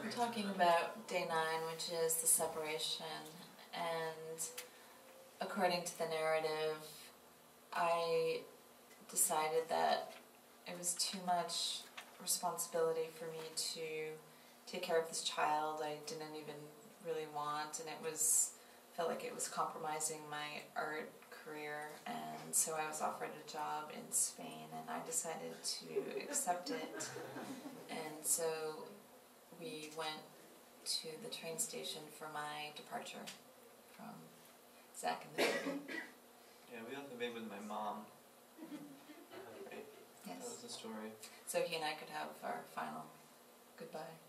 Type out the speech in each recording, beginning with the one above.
We're talking about day 9, which is the separation, and according to the narrative, I decided that it was too much responsibility for me to take care of this child I didn't even really want, and felt like it was compromising my art career, and so I was offered a job in Spain, and I decided to accept it. And so we went to the train station for my departure from Zach and the baby. Yeah, we left the baby with my mom. Right? Yes. That was the story. So he and I could have our final goodbye.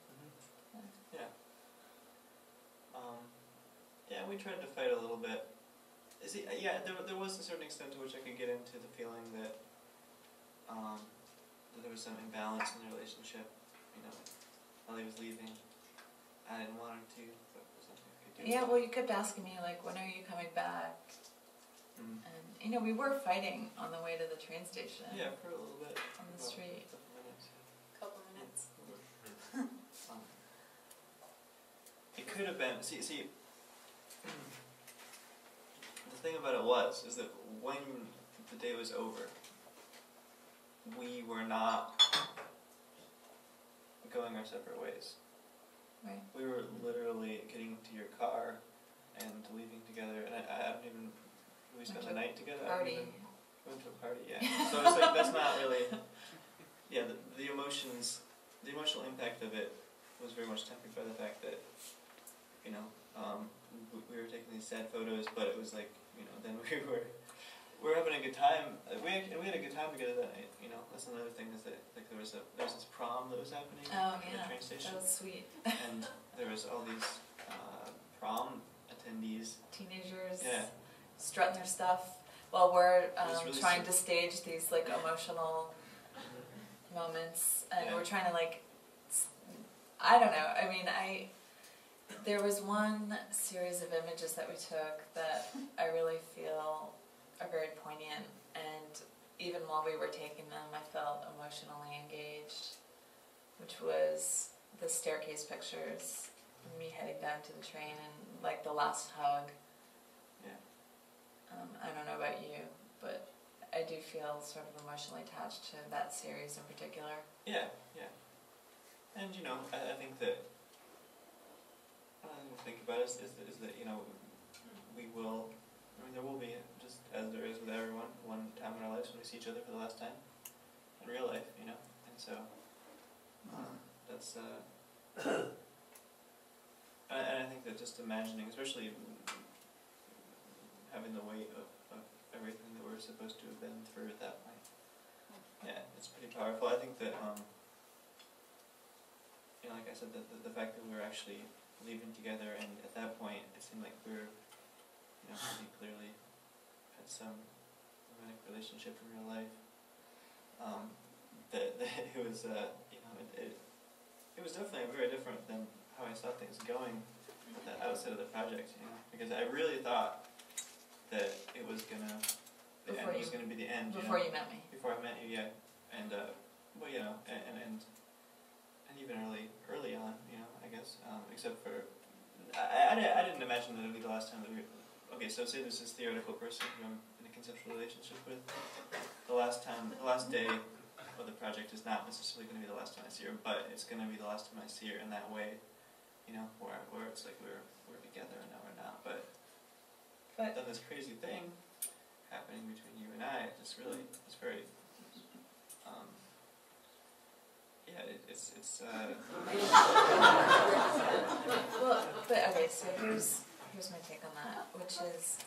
Mm-hmm. Yeah. Yeah, we tried to fight a little bit. Yeah, there was a certain extent to which I could get into the feeling that that there was some imbalance in the relationship. You know, Ellie was leaving. I didn't want her to, but there's nothing I could do. Yeah, well, you kept asking me, like, when are you coming back? Mm. And, you know, we were fighting on the way to the train station. Yeah, for a little bit. On the street. Couple minutes. It could have been, see, the thing about it is that when the day was over, we were not going our separate ways. Right. We were literally getting into your car and leaving together, and I don't even, we spent the night together. Party. We went to a party, yeah. So it's like, that's not really, yeah, the emotions, the emotional impact of it was very much tempered by the fact that, you know, we were taking these sad photos, but it was like, you know, then we were having a good time. We had a good time together that night. You know, that's another thing, is that like there was this prom that was happening at the train station. That was sweet. And there was all these prom attendees, teenagers, yeah, strutting their stuff while we're really trying to stage these like emotional moments, and yeah. we're trying to like, I don't know. I mean, there was one series of images that we took that I really feel are very poignant, and even while we were taking them, I felt emotionally engaged, which was the staircase pictures, me heading down to the train, and like the last hug. Yeah. I don't know about you, but I do feel sort of emotionally attached to that series in particular. Yeah, yeah. And you know, I think that think about it is that, you know, we will, I mean, there will be, just as there is with everyone, one time in our lives when we see each other for the last time in real life, you know, and so that's and I think that just imagining, especially having the weight of everything that we're supposed to have been through at that point, yeah, it's pretty powerful. I think that you know, like I said, the fact that we were actually leaving together, and at that point it seemed like we were, you know, pretty clearly had some romantic relationship in real life. That it was, you know, it was definitely very different than how I saw things going at the outset of the project, you know, because I really thought that it was gonna, the end was gonna be the end. Before you met me. Before I met you, yeah, and well, you know, and even early on, you know, I guess, except for, I didn't imagine that it would be the last time that we, okay, so say there's this theoretical person who I'm in a conceptual relationship with, the last day of the project is not necessarily going to be the last time I see her, but it's going to be the last time I see her in that way, you know, where it's like we're together and now we're not, but then this crazy thing happening between you and I, it's very, yeah, it's Well, but okay, so here's my take on that, which is,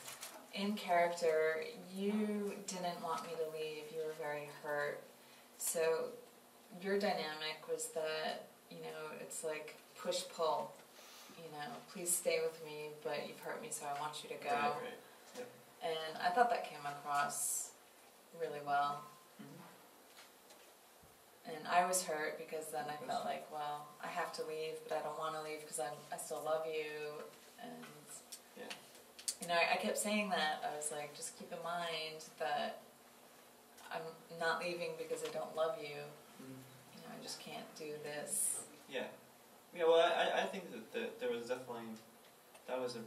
in character, you didn't want me to leave, you were very hurt, so your dynamic was that, you know, it's like push-pull, you know, please stay with me, but you've hurt me, so I want you to go. Right. Yep. And I thought that came across really well. And I was hurt because then I felt like, well, I have to leave, but I don't want to leave because I still love you. And, yeah. you know, I kept saying that. I was like, just keep in mind that I'm not leaving because I don't love you. You know, I just can't do this Yeah. Yeah, well, I think that there was definitely, that was a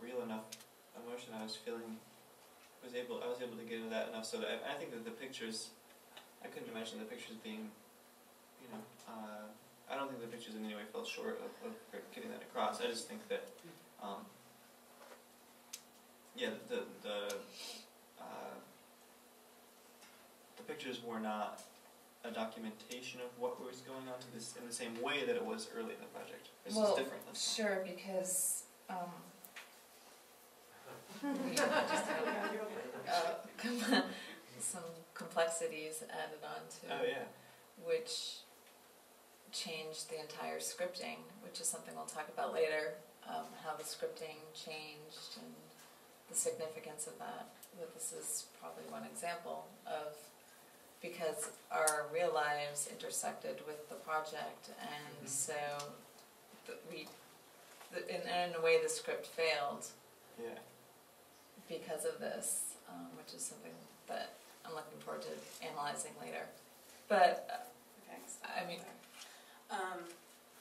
real enough emotion I was feeling. I was able to get into that enough so that I think that the pictures, I couldn't imagine the pictures being, I don't think the pictures in any way fell short of getting that across. I just think that, the pictures were not a documentation of what was going on to this in the same way that it was early in the project. This is different. Sure, because we just had some complexities added on to. Oh yeah. Which changed the entire scripting, which is something we'll talk about later, how the scripting changed and the significance of that. But this is probably one example of, because our real lives intersected with the project, and so in a way the script failed. Yeah. Because of this, which is something that I'm looking forward to analyzing later. But I mean,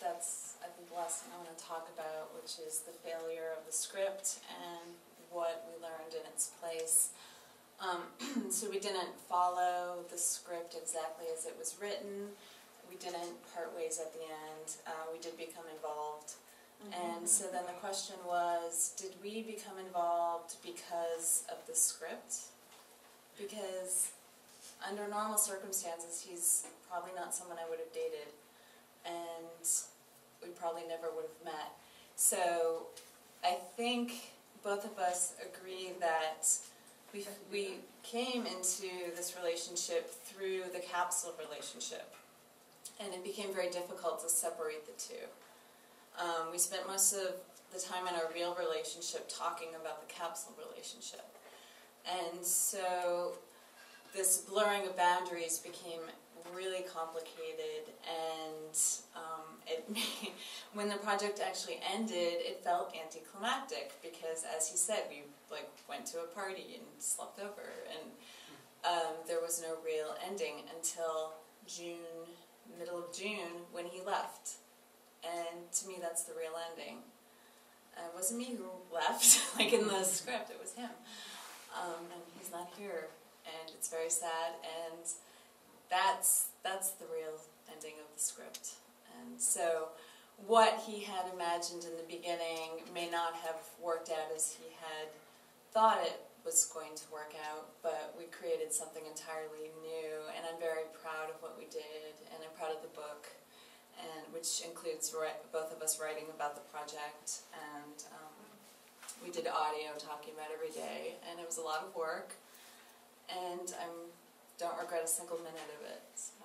that's, I think, the last thing I want to talk about, which is the failure of the script and what we learned in its place. So we didn't follow the script exactly as it was written. We didn't part ways at the end. We did become involved. And so then the question was, did we become involved because of the script? Because under normal circumstances, he's probably not someone I would have dated, and we probably never would have met. So I think both of us agree that we came into this relationship through the Capsule relationship, and it became very difficult to separate the two. We spent most of the time in our real relationship talking about the Capsule relationship. And so this blurring of boundaries became really complicated, and when the project actually ended, it felt anticlimactic because, as he said, we went to a party and slept over, and there was no real ending until middle of June, when he left. And to me, that's the real ending. It wasn't me who left, in the script, it was him. And he's not here, and it's very sad, and that's the real ending of the script. And so what he had imagined in the beginning may not have worked out as he had thought it was going to work out, but we created something entirely new, and I'm very proud of what we did, and I'm proud of the book, and which includes both of us writing about the project, and we did audio talking about every day, and it was a lot of work, and I don't regret a single minute of it. So